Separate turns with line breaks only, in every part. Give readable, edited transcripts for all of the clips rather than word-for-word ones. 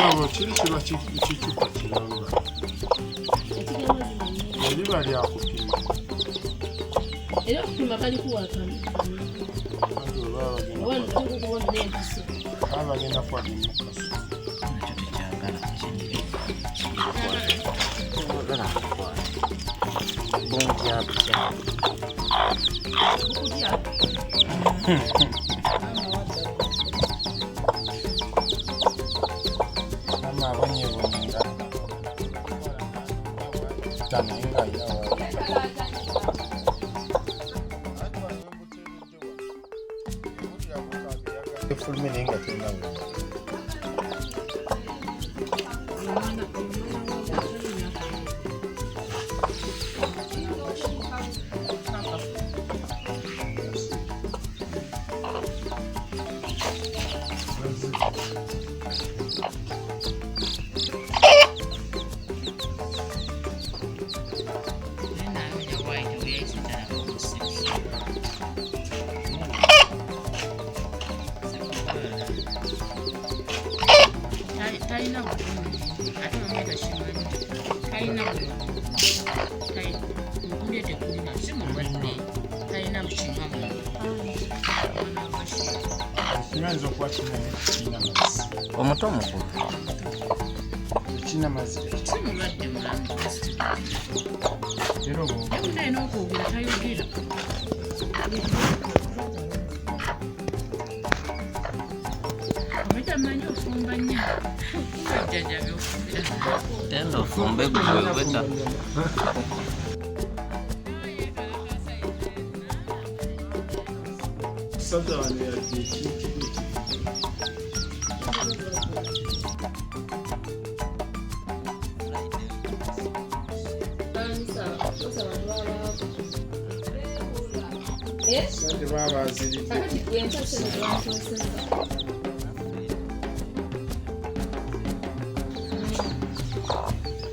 Yabo kiri kiba kichupa kiramba. Eriba lya kupima.
Era kupima kali kuwakana. Wano kubona n'empiso.
Abagenda kwa mukaso.
Nakyo tekyagala kinire. Wagala kwa. Bonja bya.
Kujja.
Mama abanyebonga. Taninga yawa. Fulminga tunawo.
Omuto mukulu.
Kina mazira.
Simulwadde mulamu.
Era obo.
Yabudde n'okwogera tayogera. Omutamanyi ofumba nnyo. Jjajjabe ofumbira.
Tenda ofumbe gweweka.
Sometimes we are teaching.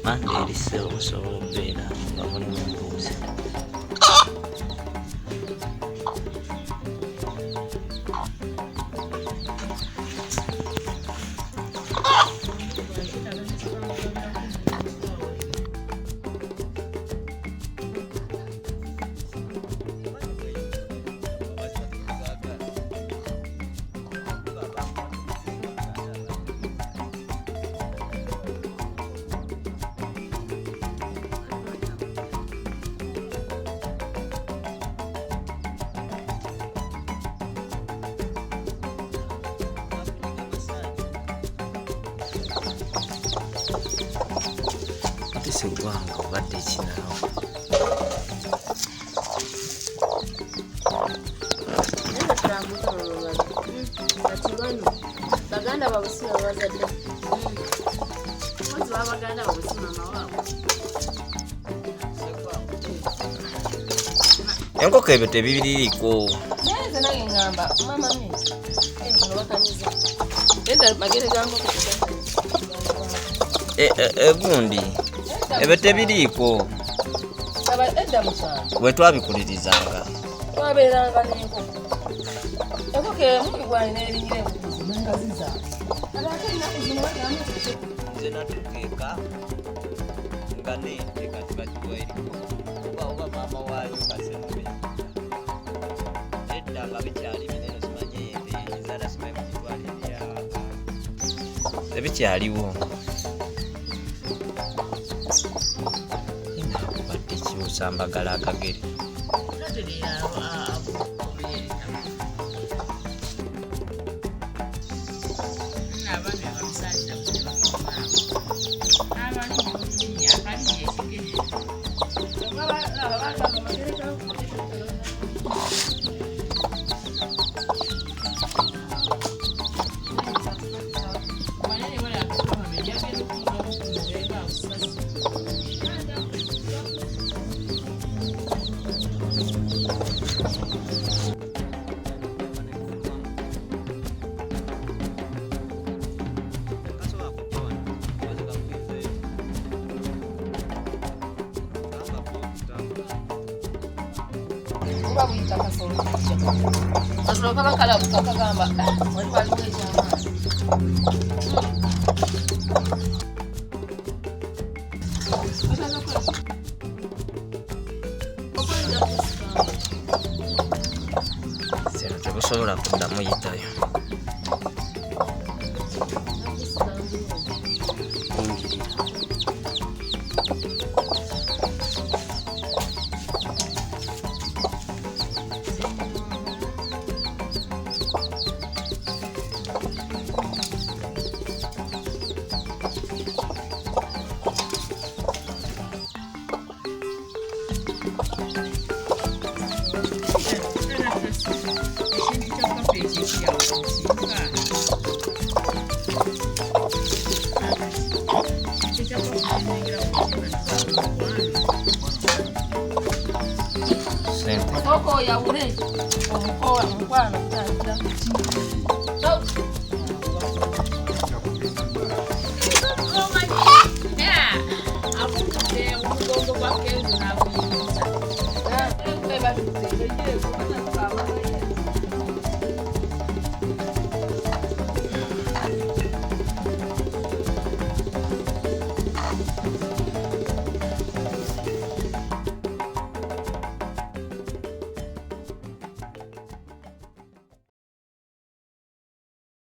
Mande erise okusobola okubeera nga mulimu embuuzi. Segwanga obadde ekinawo.
Kati bano baganda babusima bazadde. Mwanzi babaganda babusima mawaabwe.
Enkoko ebyo tebiriko.
Neze nange ngamba mama mi. Bano bakaniza. Enda magere gango
Egundi ebyo tebiriko.
Aba edda mukyalo.
Bwe twabikulirizanga.
Twabeeranga n'enkoko. Enkoko emu igwali n'erinyira embuzi n'engaziza. Ate ennaku zino bagamu
Nze natukeeka nga n'ente kati bakiwa eriko. Oba maama waayo kasembe. Edda nga bikyali binene simanye ente enzaala simanyi mugitwala ebyawaka. Tebikyaliwo. Inakubadde kiwusambagala akagere.
Kasoloka bakala bukakagamba wali waliwo ekyamaanyi.
Sino tebusobola kuddamu yitayo.
Koko ya ure omukowa omukwano kutangira.